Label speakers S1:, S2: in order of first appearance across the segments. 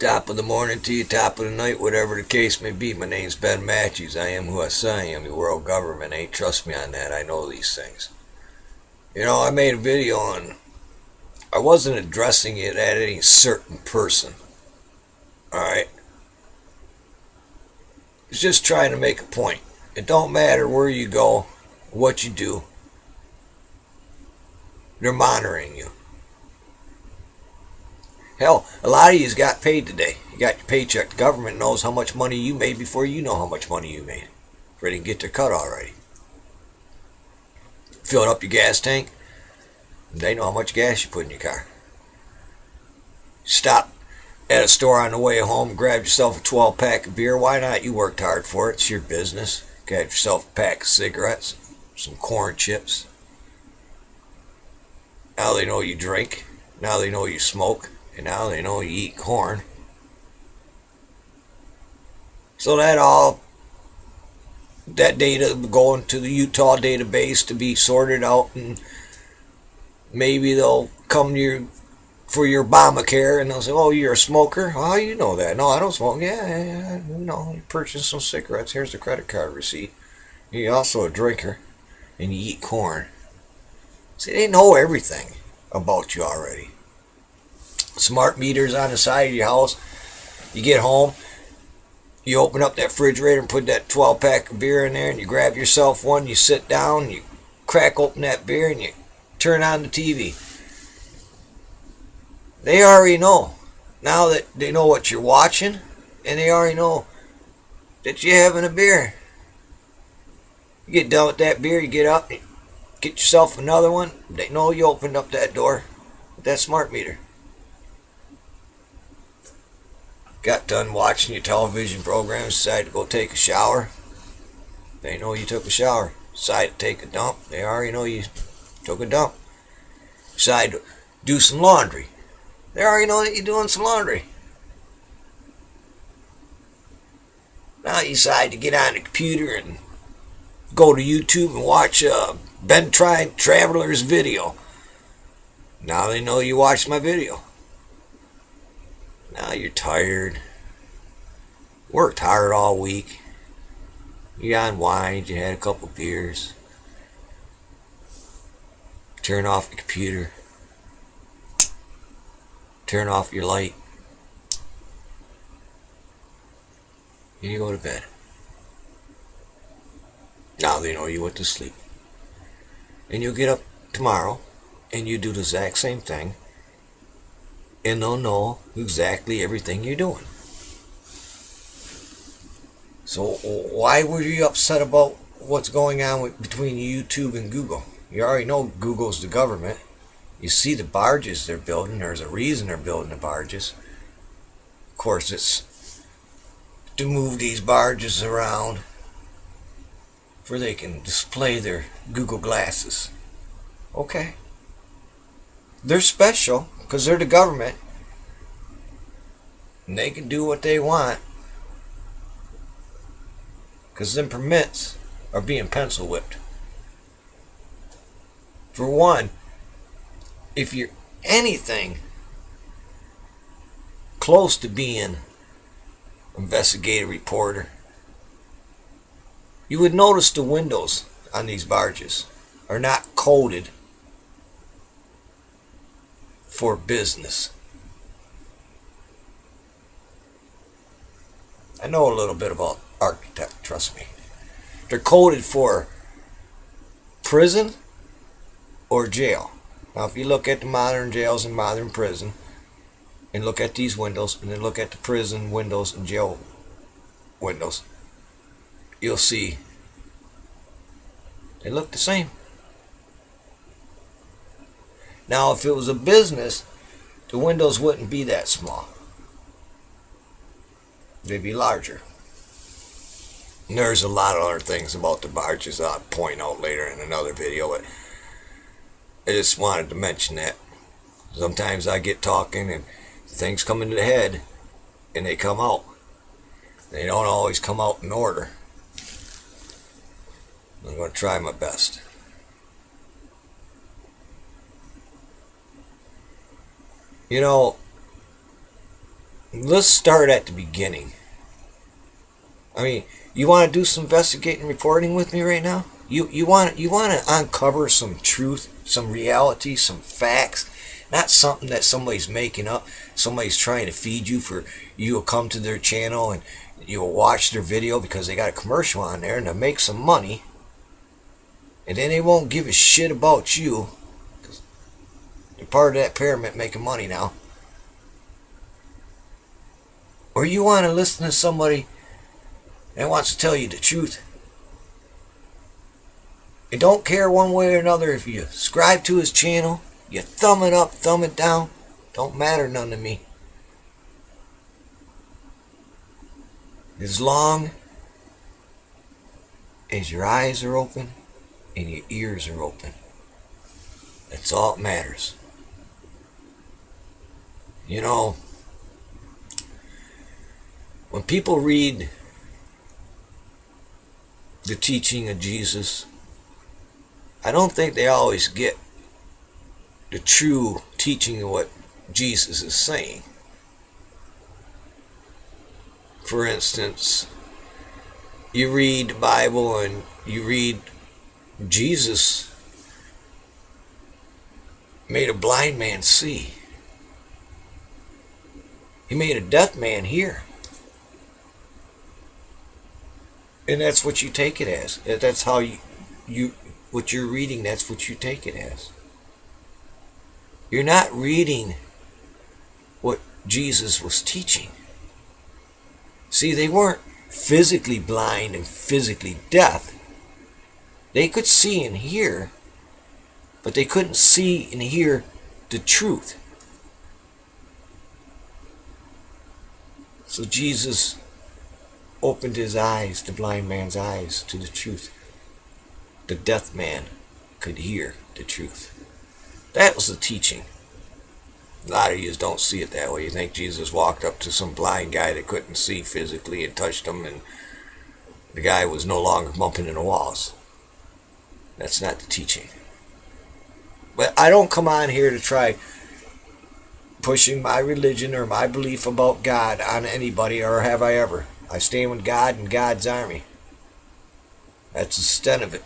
S1: Top of the morning to you, top of the night, whatever the case may be. My name's Ben Matthews. I am who I say I am. The world government ain't trust me on that. I know these things. You know, I made a video on, I wasn't addressing it at any certain person. Alright? It's just trying to make a point. It don't matter where you go, what you do. They're monitoring you. Hell, a lot of you's got paid today. You got your paycheck. The government knows how much money you made before you know how much money you made. Before they can get their cut already. Filling up your gas tank, they know how much gas you put in your car. Stop at a store on the way home, grab yourself a 12-pack of beer. Why not? You worked hard for it. It's your business. Grab yourself a pack of cigarettes, some corn chips. Now they know you drink. Now they know you smoke. And now they know you eat corn. So that data going to the Utah database to be sorted out, and maybe they'll come to for your Obamacare and they'll say, "Oh, you're a smoker? Oh, how you know that?" "No, I don't smoke." Yeah, you know, you purchased some cigarettes. Here's the credit card receipt. You're also a drinker and you eat corn. See, they know everything about you already. Smart meters on the side of your house. You get home, you open up that refrigerator and put that 12-pack of beer in there, and you grab yourself one, you sit down, you crack open that beer, and you turn on the TV. They already know. Now that they know what you're watching, and they already know that you're having a beer. You get done with that beer, you get up, get yourself another one. They know you opened up that door with that smart meter. Got done watching your television programs, decided to go take a shower. They know you took a shower. Decided to take a dump. They already know you took a dump. Decided to do some laundry. They already know that you're doing some laundry. Now you decide to get on the computer and go to YouTube and watch Ben Tried Traveler's video. Now they know you watched my video. Now you're tired. Worked hard all week. You unwind, you had a couple beers. Turn off the computer. Turn off your light. And you go to bed. Now they know you went to sleep. And you'll get up tomorrow and you do the exact same thing. And they'll know exactly everything you're doing. So why were you upset about what's going on between YouTube and Google? You already know Google's the government. You see the barges they're building. There's a reason they're building the barges. Of course, it's to move these barges around for they can display their Google glasses. Okay. They're special because they're the government. And they can do what they want. Because them permits are being pencil whipped. For one, if you're anything close to being an investigative reporter, you would notice the windows on these barges are not coded for business. I know a little bit about architect, trust me. They're coded for prison or jail. Now if you look at the modern jails and modern prison and look at these windows and then look at the prison windows and jail windows, you'll see they look the same. Now if it was a business, the windows wouldn't be that small. They'd be larger. And there's a lot of other things about the barges I'll point out later in another video, but I just wanted to mention that. Sometimes I get talking and things come into the head and they come out. They don't always come out in order. I'm going to try my best. You know, let's start at the beginning. I mean, you want to do some investigating reporting with me right now? You want to uncover some truth, some reality, some facts, not something that somebody's making up. Somebody's trying to feed you for you will come to their channel and you'll watch their video because they got a commercial on there and they'll make some money. And then they won't give a shit about you because they're part of that pyramid making money now. Or you want to listen to somebody that wants to tell you the truth. And don't care one way or another if you subscribe to his channel, you thumb it up, thumb it down. Don't matter none to me. As long as your eyes are open and your ears are open. That's all that matters. You know, when people read the teaching of Jesus, I don't think they always get the true teaching of what Jesus is saying. For instance, you read the Bible and you read Jesus made a blind man see. He made a deaf man hear. And that's what you take it as. That's how you what you're reading, that's what you take it as. You're not reading what Jesus was teaching. See, they weren't physically blind and physically deaf. They could see and hear, but they couldn't see and hear the truth. So Jesus opened his eyes, the blind man's eyes, to the truth. The deaf man could hear the truth. That was the teaching. A lot of you don't see it that way. You think Jesus walked up to some blind guy that couldn't see physically and touched him, and the guy was no longer bumping into walls. That's not the teaching. But I don't come on here to try pushing my religion or my belief about God on anybody, or have I ever. I stand with God and God's army. That's the extent of it.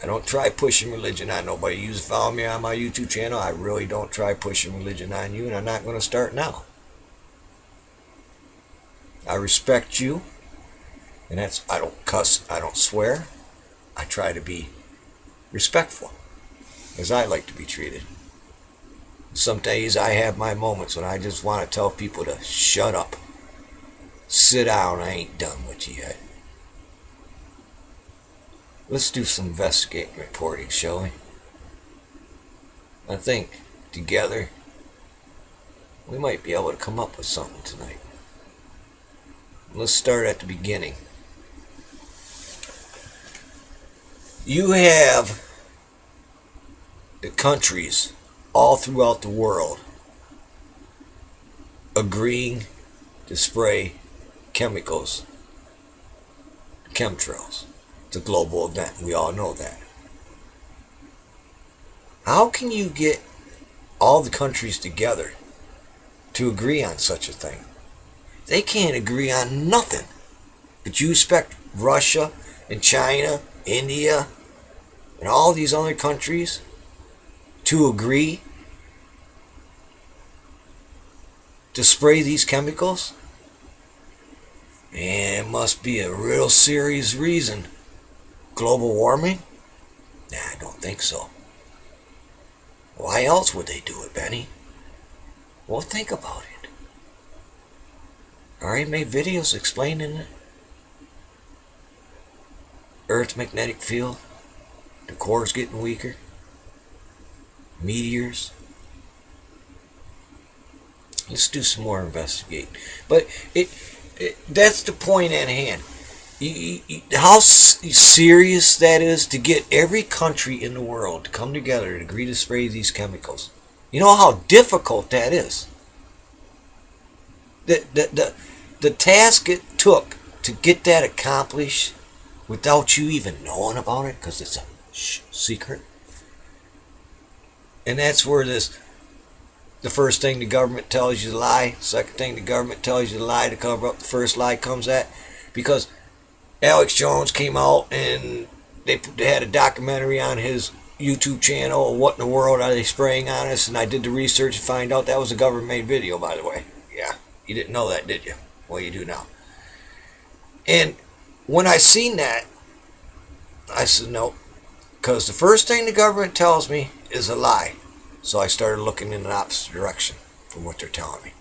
S1: I don't try pushing religion on nobody. You follow me on my YouTube channel. I really don't try pushing religion on you, and I'm not going to start now. I respect you, and I don't cuss, I don't swear. I try to be respectful, as I like to be treated. Some days I have my moments when I just want to tell people to shut up. Sit down, I ain't done with you yet. Let's do some investigating reporting, shall we? I think together we might be able to come up with something tonight. Let's start at the beginning. You have the countries all throughout the world agreeing to spray chemicals, chemtrails. It's a global event. We all know that. How can you get all the countries together to agree on such a thing? They can't agree on nothing. But you expect Russia and China, India, and all these other countries to agree to spray these chemicals? Man, it must be a real serious reason. Global warming? Nah, I don't think so. Why else would they do it, Benny? Well, think about it. I already made videos explaining it. Earth's magnetic field, the core's getting weaker, meteors. Let's do some more investigating. But that's the point at hand. How serious that is to get every country in the world to come together and agree to spray these chemicals. You know how difficult that is. The task it took to get that accomplished without you even knowing about it, because it's a secret. And that's where this The first thing the government tells you to lie. Second thing the government tells you to lie to cover up the first lie comes at. Because Alex Jones came out and they had a documentary on his YouTube channel. What in the world are they spraying on us? And I did the research and find out that was a government-made video, by the way. Yeah, you didn't know that, did you? Well, you do now. And when I seen that, I said no, because the first thing the government tells me is a lie. So I started looking in the opposite direction from what they're telling me.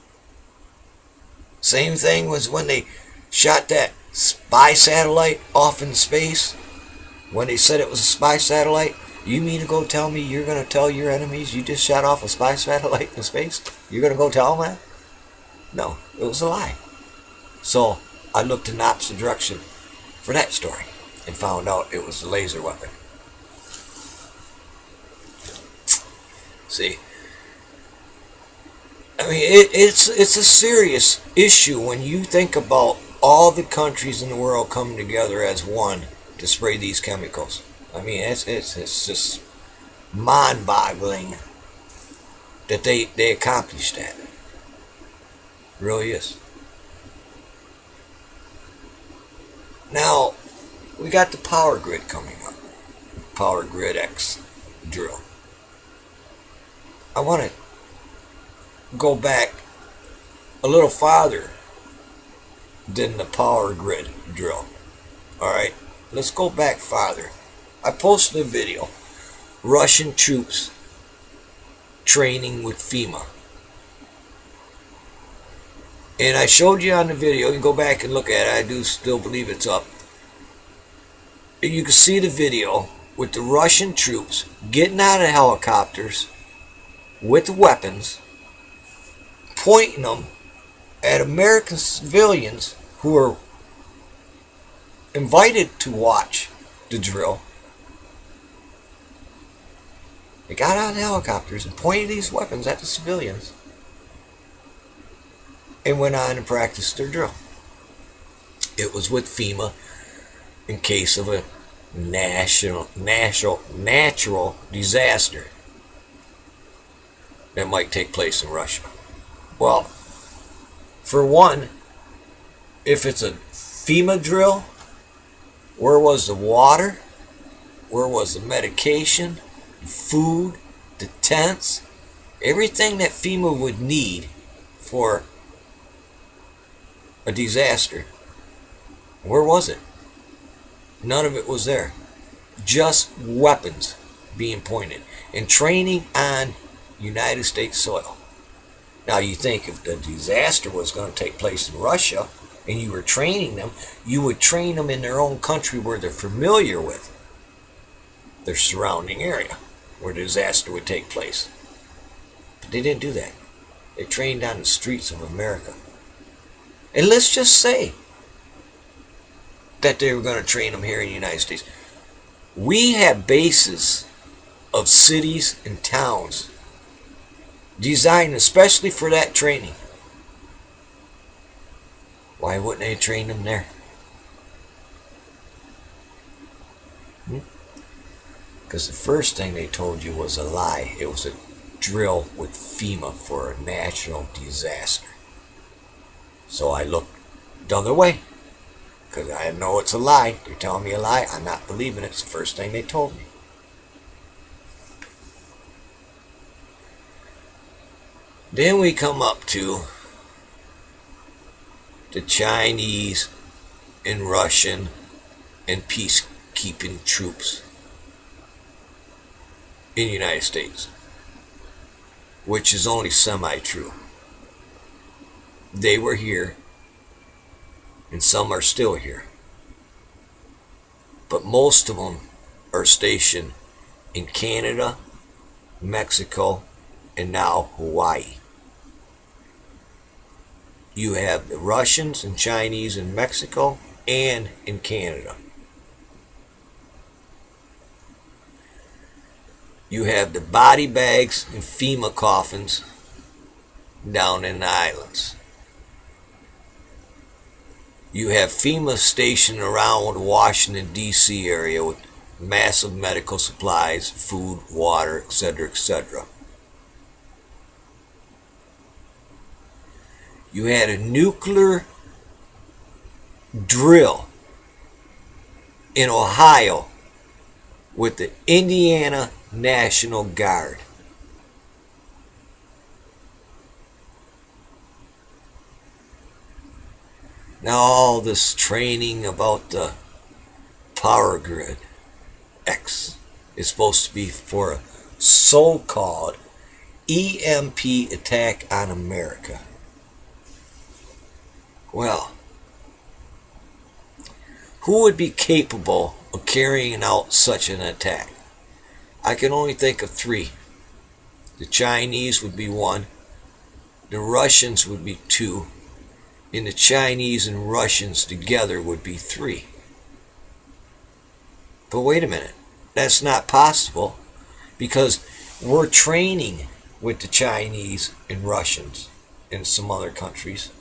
S1: Same thing was when they shot that spy satellite off in space. When they said it was a spy satellite, you mean to go tell me you're going to tell your enemies you just shot off a spy satellite in space? You're going to go tell them that? No, it was a lie. So I looked in the opposite direction for that story and found out it was a laser weapon. See, I mean, it's a serious issue when you think about all the countries in the world coming together as one to spray these chemicals. I mean, it's just mind-boggling that they accomplished that. It really is. Now, we got the power grid coming up. Power Grid X drill. I want to go back a little farther than the power grid drill. Alright, let's go back farther. I posted a video. Russian troops training with FEMA. And I showed you on the video. You can go back and look at it. I do still believe it's up. And you can see the video with the Russian troops getting out of helicopters with weapons, pointing them at American civilians who are invited to watch the drill. They got out of the helicopters and pointed these weapons at the civilians and went on and practiced their drill. It was with FEMA in case of a natural disaster that might take place in Russia. Well, for one, if it's a FEMA drill, where was the water? Where was the medication, the food, the tents, everything that FEMA would need for a disaster? Where was it? None of it was there. Just weapons being pointed and training on United States soil. Now you think if the disaster was going to take place in Russia and you were training them, you would train them in their own country where they're familiar with their surrounding area where the disaster would take place. But they didn't do that. They trained on the streets of America. And let's just say that they were going to train them here in the United States. We have bases of cities and towns designed especially for that training. Why wouldn't they train them there? Because the first thing they told you was a lie. It was a drill with FEMA for a national disaster. So I looked the other way. Because I know it's a lie. They're telling me a lie. I'm not believing it. It's the first thing they told me. Then we come up to the Chinese and Russian and peacekeeping troops in the United States, which is only semi-true. They were here, and some are still here, but most of them are stationed in Canada, Mexico, and now Hawaii. You have the Russians and Chinese in Mexico and in Canada. You have the body bags and FEMA coffins down in the islands. You have FEMA stationed around the Washington, D.C. area with massive medical supplies, food, water, etc., etc. You had a nuclear drill in Ohio with the Indiana National Guard. Now all this training about the power grid X is supposed to be for a so-called EMP attack on America. Well, who would be capable of carrying out such an attack? I can only think of three. The Chinese would be one, the Russians would be two, and the Chinese and Russians together would be three. But wait a minute, that's not possible because we're training with the Chinese and Russians and some other countries.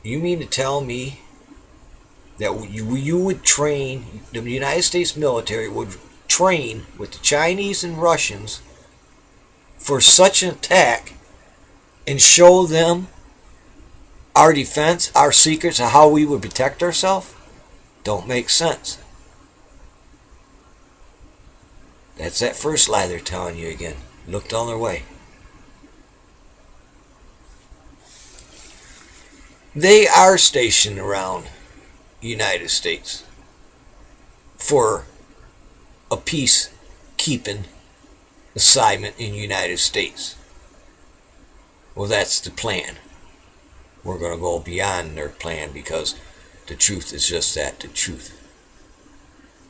S1: You mean to tell me that you would train, the United States military would train with the Chinese and Russians for such an attack and show them our defense, our secrets of how we would protect ourselves? Don't make sense. That's that first lie they're telling you again. Look the other way. They are stationed around the United States for a peacekeeping assignment in the United States. Well, that's the plan. We're going to go beyond their plan because the truth is just that, the truth.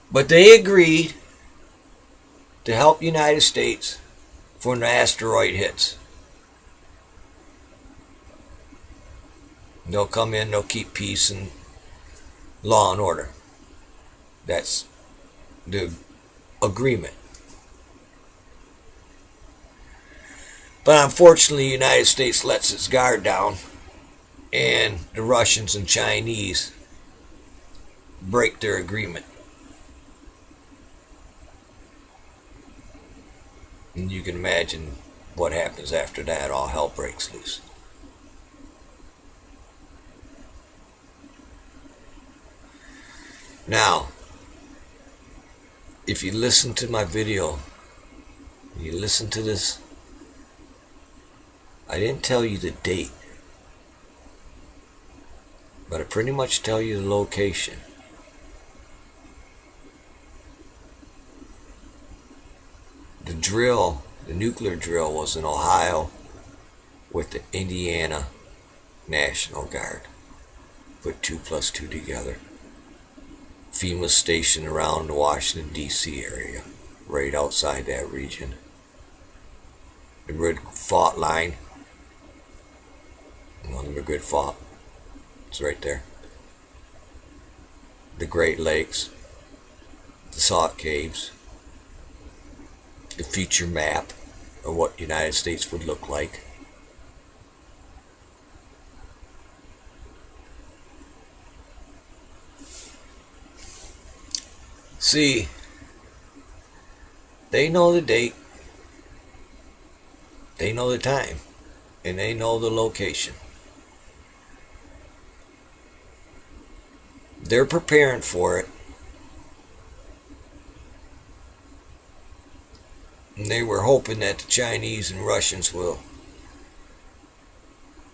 S1: But they agreed to help the United States when the asteroid hits. They'll come in, they'll keep peace and law and order. That's the agreement. But unfortunately, the United States lets its guard down, and the Russians and Chinese break their agreement. And you can imagine what happens after that. All hell breaks loose. Now, if you listen to my video, you listen to this, I didn't tell you the date, but I pretty much tell you the location. The drill, the nuclear drill, was in Ohio with the Indiana National Guard. Put 2 plus 2 together. FEMA stationed around the Washington, D.C. area, right outside that region. The Red Fault Line, the Red Fault, it's right there. The Great Lakes, the Salt Caves, the future map of what the United States would look like. See, they know the date, they know the time, and they know the location. They're preparing for it. And they were hoping that the Chinese and Russians will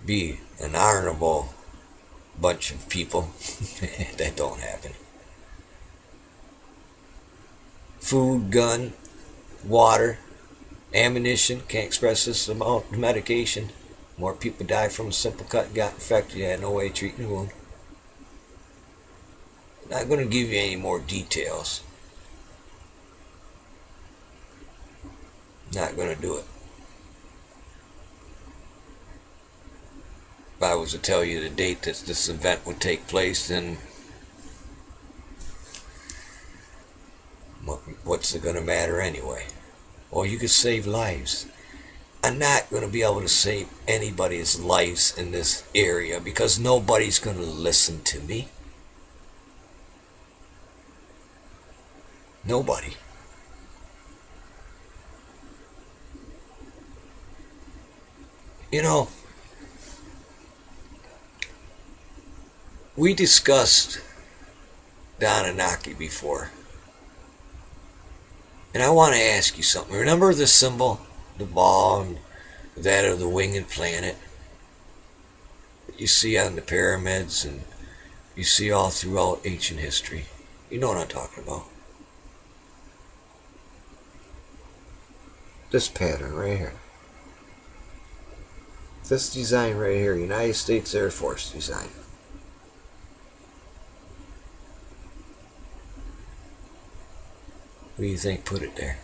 S1: be an honorable bunch of people. That don't happen. Food, gun, water, ammunition, can't express this amount of medication. More people died from a simple cut, got infected, you had no way of treating the wound. Not going to give you any more details. Not going to do it. If I was to tell you the date that this event would take place, then what's it going to matter anyway? Well, you could save lives. I'm not going to be able to save anybody's lives in this area because nobody's going to listen to me. Nobody. You know, We discussed the Anunnaki before. And I want to ask you something. Remember the symbol, the ball, and that of the winged planet that you see on the pyramids and you see all throughout ancient history? You know what I'm talking about. This pattern right here. This design right here, United States Air Force design. What do you think put it there?